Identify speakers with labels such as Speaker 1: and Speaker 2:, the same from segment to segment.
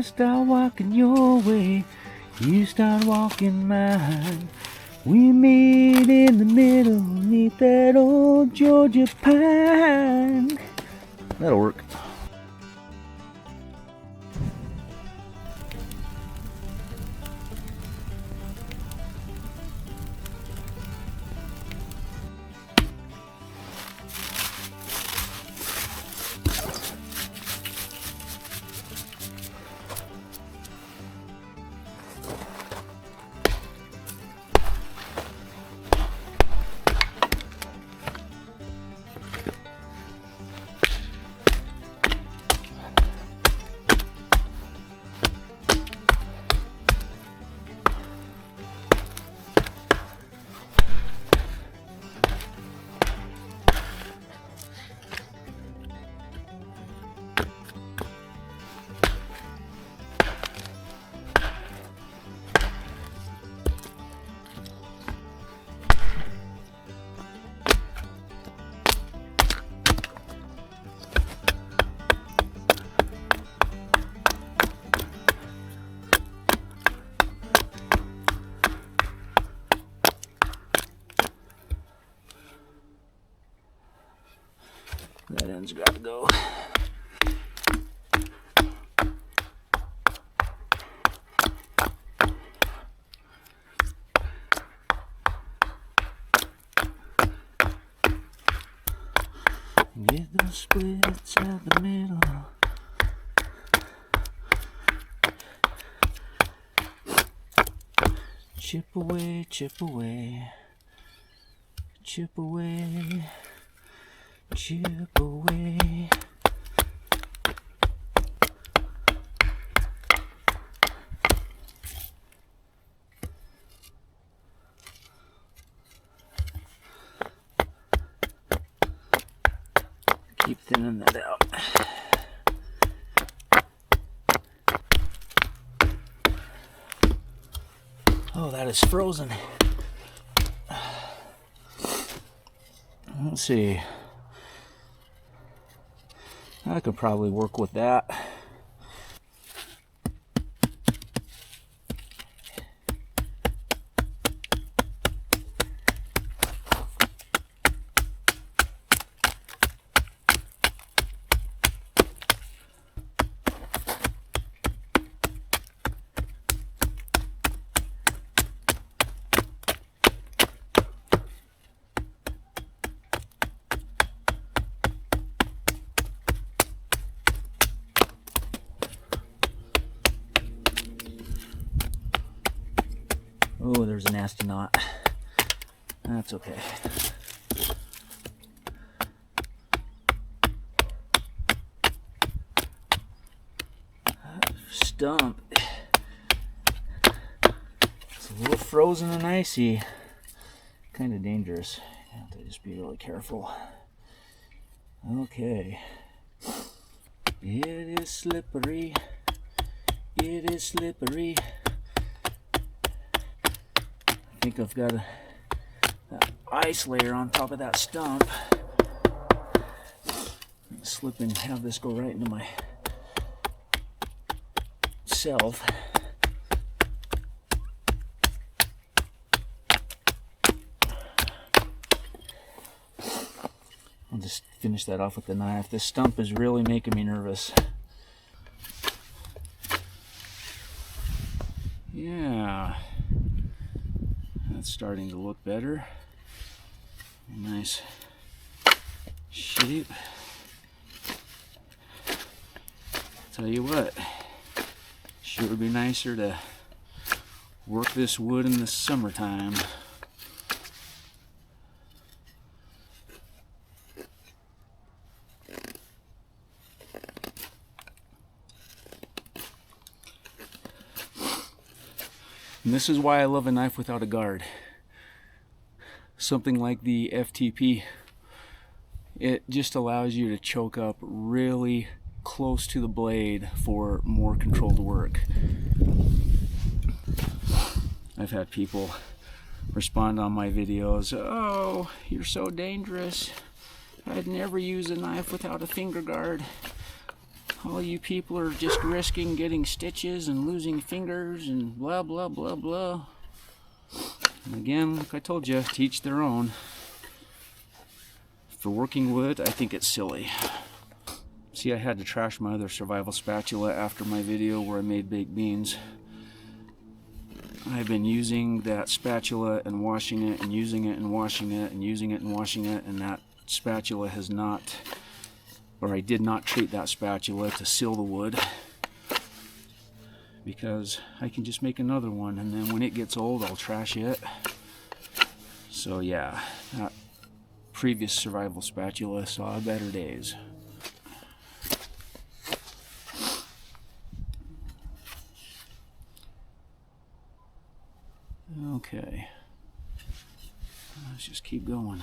Speaker 1: start walking your way, you start walking mine. We meet in the middle, beneath that old Georgia pine. That'll work. That end's got to go. Get those splits out the middle. Chip away, chip away, chip away. Chip away. Keep thinning that out. Oh, that is frozen. Let's see. I could probably work with that. Oh, there's a nasty knot. That's okay. Stump. It's a little frozen and icy. Kind of dangerous. You have to just be really careful. Okay. It is slippery. It is slippery. I think I've got an ice layer on top of that stump. Slip and have this go right into my self. I'll just finish that off with the knife. This stump is really making me nervous. Yeah. That's starting to look better. Nice shape. Tell you what, sure would be nicer to work this wood in the summertime. And this is why I love a knife without a guard. Something like the FTP, it just allows you to choke up really close to the blade for more controlled work. I've had people respond on my videos, "Oh, you're so dangerous. I'd never use a knife without a finger guard." all you people are just risking getting stitches and losing fingers and blah blah blah blah. And again, like I told you, to each their own. For working wood, I think it's silly. See, I had to trash my other survival spatula after my video where I made baked beans. I've been using that spatula and washing it and using it and washing it and using it and washing it, and that spatula has not, or I did not treat that spatula to seal the wood, because I can just make another one, and then when it gets old I'll trash it. So yeah, that previous survival spatula saw better days. Okay, let's just keep going.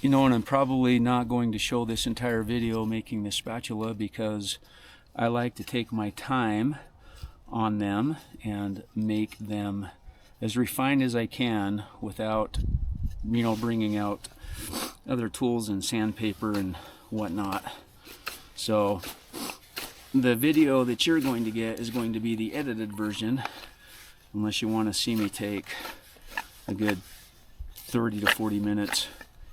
Speaker 1: You know, and I'm probably not going to show this entire video making this spatula because I like to take my time on them and make them as refined as I can without, you know, bringing out other tools and sandpaper and whatnot. So the video that you're going to get is going to be the edited version, unless you want to see me take a good 30 to 40 minutes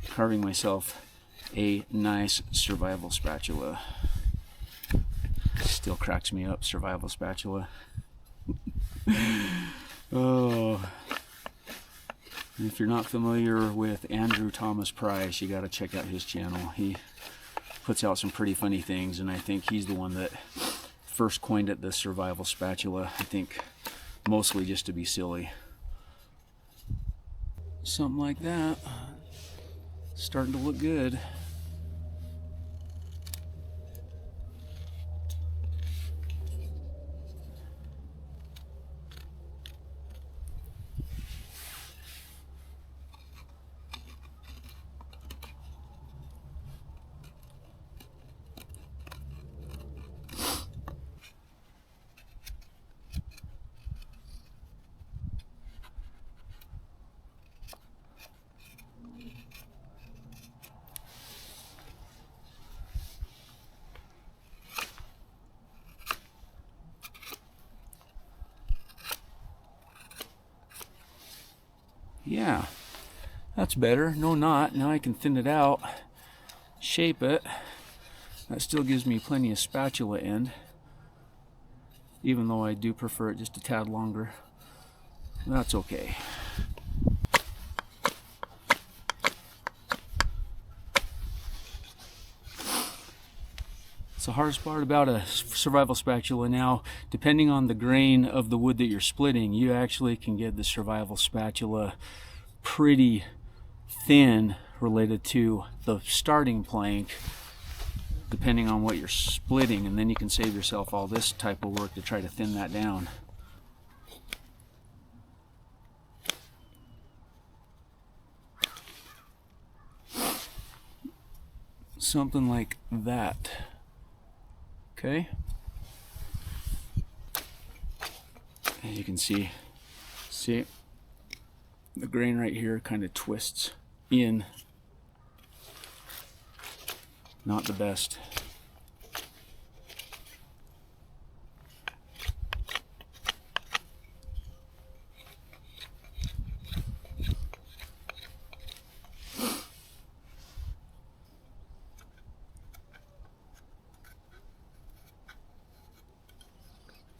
Speaker 1: carving myself a nice survival spatula. Still cracks me up, survival spatula. Oh, if you're not familiar with Andrew Thomas Price, you got to check out his channel. He puts out some pretty funny things, and I think he's the one that first coined it the survival spatula. I think mostly just to be silly. Something like that. Starting to look good. Yeah, that's better. No knot. Now I can thin it out, shape it. That still gives me plenty of spatula end, even though I do prefer it just a tad longer. That's okay. The hardest part about a survival spatula now, depending on the grain of the wood that you're splitting, you actually can get the survival spatula pretty thin related to the starting plank, depending on what you're splitting, and then you can save yourself all this type of work to try to thin that down. Something like that. Okay, as you can see the grain right here kind of twists in. Not the best.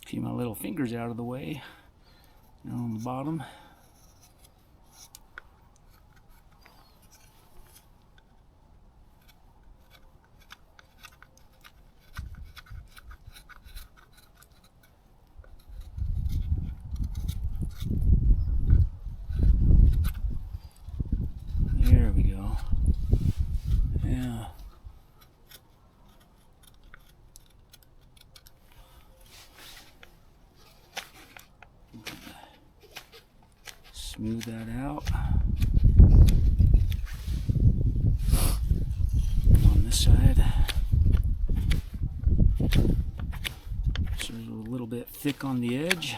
Speaker 1: Keep my little fingers out of the way. Down on the bottom. There we go. Yeah. Smooth that out. On this side, so it's a little bit thick on the edge.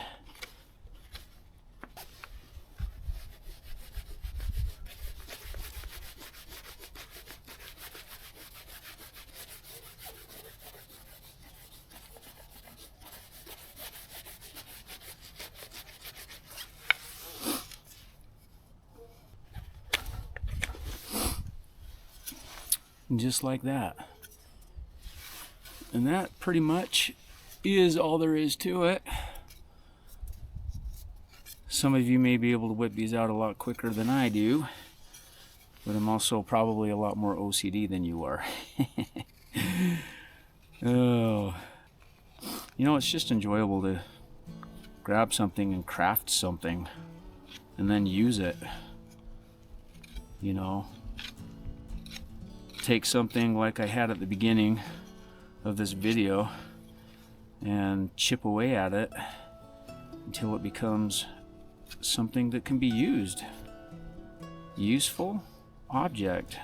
Speaker 1: And just like that. And that pretty much is all there is to it. Some of you may be able to whip these out a lot quicker than I do, but I'm also probably a lot more OCD than you are. Oh, you know, it's just enjoyable to grab something and craft something and then use it. You know, take something like I had at the beginning of this video and chip away at it until it becomes something that can be used. Useful object,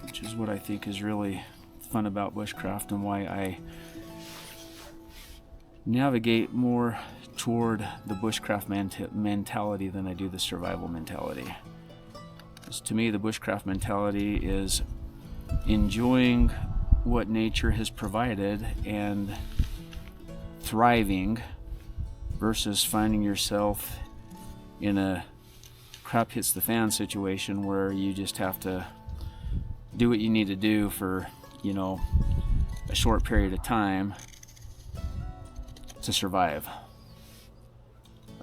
Speaker 1: which is what I think is really fun about bushcraft and why I navigate more toward the bushcraft mentality than I do the survival mentality. Because to me, the bushcraft mentality is enjoying what nature has provided and thriving versus finding yourself in a crap hits the fan situation where you just have to do what you need to do for, you know, a short period of time to survive.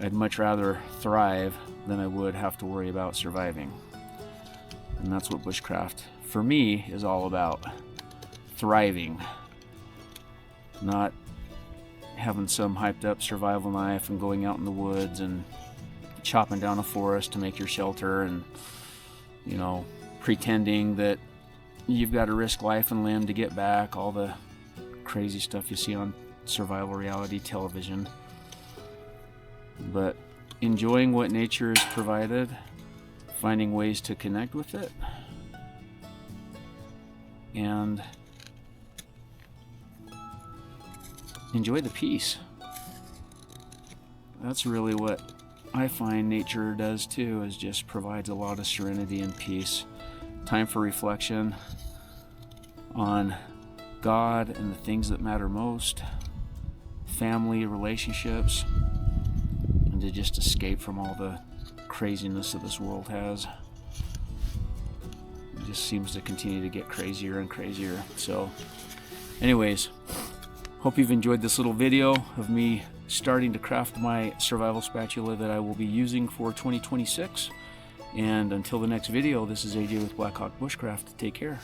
Speaker 1: I'd much rather thrive than I would have to worry about surviving. And that's what bushcraft for me is all about. Thriving, not having some hyped up survival knife and going out in the woods and chopping down a forest to make your shelter and, you know, pretending that you've got to risk life and limb to get back, all the crazy stuff you see on survival reality television. But enjoying what nature has provided, finding ways to connect with it, and enjoy the peace. That's really what I find nature does too, is just provides a lot of serenity and peace. Time for reflection on God and the things that matter most, family, relationships, and to just escape from all the craziness that this world has. It just seems to continue to get crazier and crazier. So anyways, hope you've enjoyed this little video of me starting to craft my survival spatula that I will be using for 2026. And until the next video, this is AJ with Blackhawk Bushcraft. Take care.